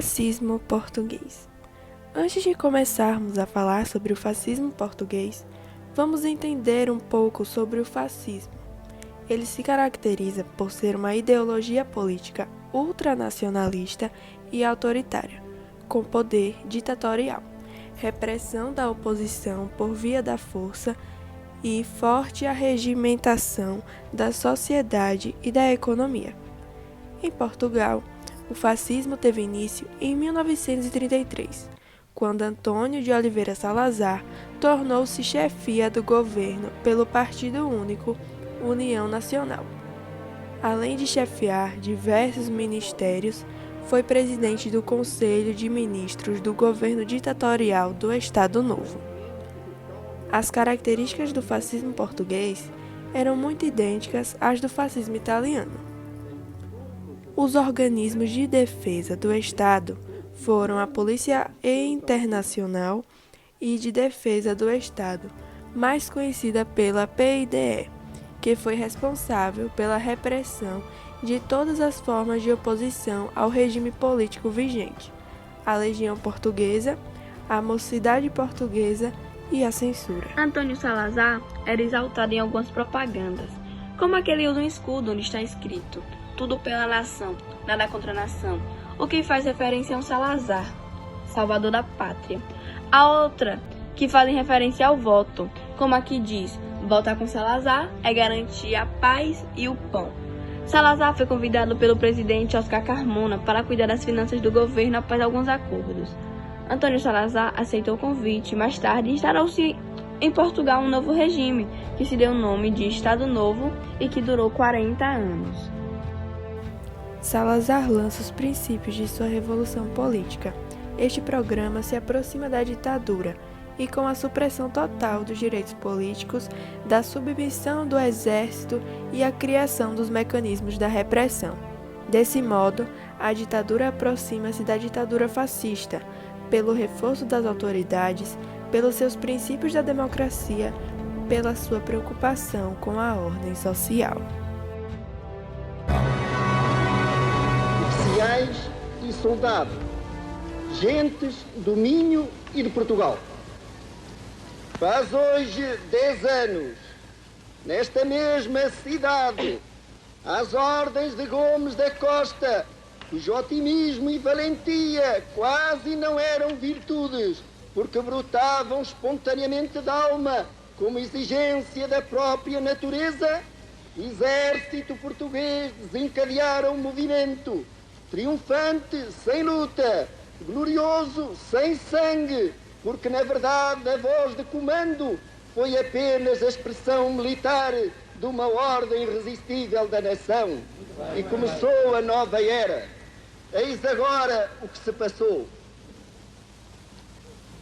Fascismo português. Antes de começarmos a falar sobre o fascismo português, vamos entender um pouco sobre o fascismo. Ele se caracteriza por ser uma ideologia política ultranacionalista e autoritária, com poder ditatorial, repressão da oposição por via da força e forte arregimentação da sociedade e da economia. Em Portugal, o fascismo teve início em 1933, quando Antônio de Oliveira Salazar tornou-se chefia do governo pelo Partido Único União Nacional. Além de chefiar diversos ministérios, foi presidente do Conselho de Ministros do governo ditatorial do Estado Novo. As características do fascismo português eram muito idênticas às do fascismo italiano. Os organismos de defesa do Estado foram a Polícia Internacional e de Defesa do Estado, mais conhecida pela PIDE, que foi responsável pela repressão de todas as formas de oposição ao regime político vigente, a Legião Portuguesa, a Mocidade Portuguesa e a censura. Antônio Salazar era exaltado em algumas propagandas, como aquele usa um escudo onde está escrito "Tudo pela nação, nada contra a nação", o que faz referência a um Salazar, salvador da pátria. A outra, que fazem referência ao voto, como aqui diz, votar com Salazar é garantir a paz e o pão. Salazar foi convidado pelo presidente Oscar Carmona para cuidar das finanças do governo após alguns acordos. Antônio Salazar aceitou o convite. Mais tarde, instaurou-se em Portugal um novo regime, que se deu o nome de Estado Novo e que durou 40 anos. Salazar lança os princípios de sua revolução política. Este programa se aproxima da ditadura e com a supressão total dos direitos políticos, da submissão do exército e a criação dos mecanismos da repressão. Desse modo, a ditadura aproxima-se da ditadura fascista, pelo reforço das autoridades, pelos seus princípios da democracia, pela sua preocupação com a ordem social. Oficiais e soldados, gentes do Minho e de Portugal. Faz hoje 10 anos, nesta mesma cidade, às ordens de Gomes da Costa, cujo otimismo e valentia quase não eram virtudes, porque brotavam espontaneamente da alma, como exigência da própria natureza, exército português desencadeara um movimento, triunfante sem luta, glorioso sem sangue, porque na verdade a voz de comando foi apenas a expressão militar de uma ordem irresistível da nação. E começou a nova era. Eis agora o que se passou.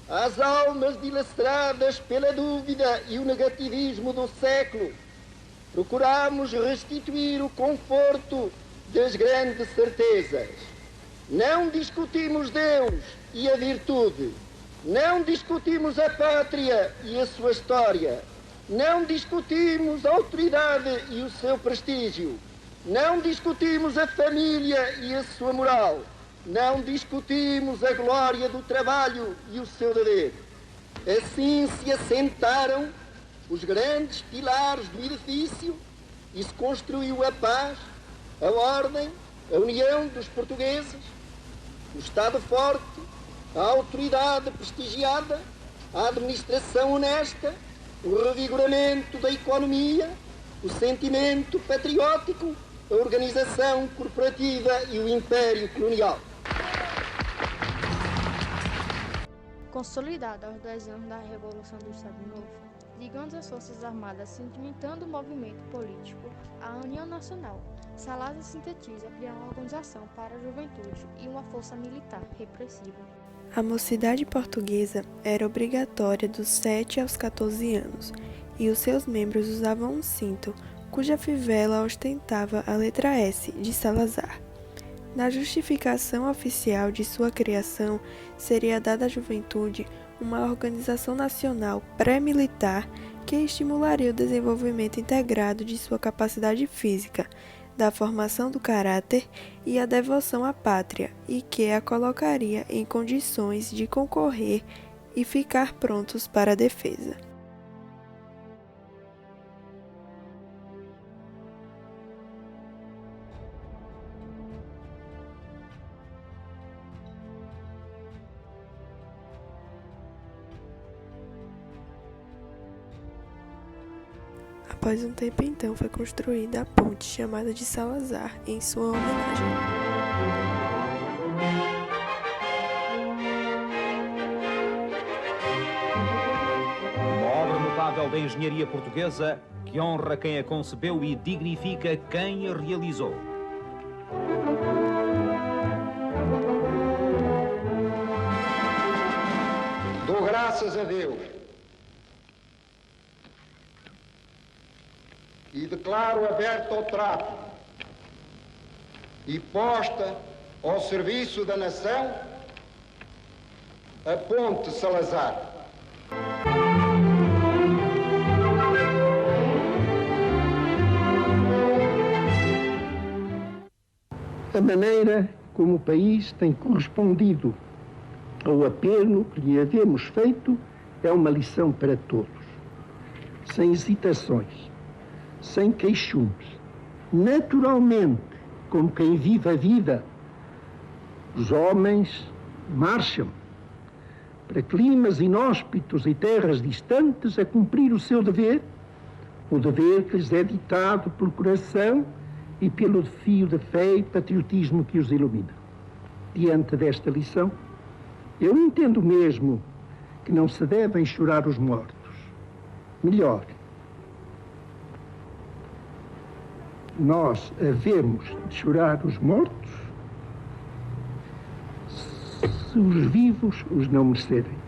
Às almas dilaceradas pela dúvida e o negativismo do século, procuramos restituir o conforto das grandes certezas. Não discutimos Deus e a virtude. Não discutimos a pátria e a sua história. Não discutimos a autoridade e o seu prestígio. Não discutimos a família e a sua moral. Não discutimos a glória do trabalho e o seu dever. Assim se assentaram os grandes pilares do edifício e se construiu a paz, a ordem, a união dos portugueses, o Estado forte, a autoridade prestigiada, a administração honesta, o revigoramento da economia, o sentimento patriótico, a organização corporativa e o império colonial. Consolidado aos 10 anos da Revolução do Estado Novo, ligando as Forças Armadas, sedimentando o movimento político, a União Nacional, Salazar sintetiza criar uma organização para a juventude e uma força militar repressiva. A mocidade portuguesa era obrigatória dos 7 aos 14 anos, e os seus membros usavam um cinto, cuja fivela ostentava a letra S de Salazar. Na justificação oficial de sua criação, seria dada à juventude uma organização nacional pré-militar que estimularia o desenvolvimento integrado de sua capacidade física, da formação do caráter e a devoção à pátria, e que a colocaria em condições de concorrer e ficar prontos para a defesa. Após um tempo, então, foi construída a ponte chamada de Salazar, em sua homenagem. Uma obra notável da engenharia portuguesa que honra quem a concebeu e dignifica quem a realizou. Dou graças a Deus e declaro aberto ao trato e posta ao serviço da nação a Ponte Salazar. A maneira como o país tem correspondido ao apelo que lhe havemos feito é uma lição para todos, sem hesitações, sem queixumes. Naturalmente, como quem vive a vida, os homens marcham para climas inóspitos e terras distantes a cumprir o seu dever, o dever que lhes é ditado pelo coração e pelo fio de fé e patriotismo que os ilumina. Diante desta lição, eu entendo mesmo que não se devem chorar os mortos. Melhor, nós havemos de chorar os mortos se os vivos os não merecerem.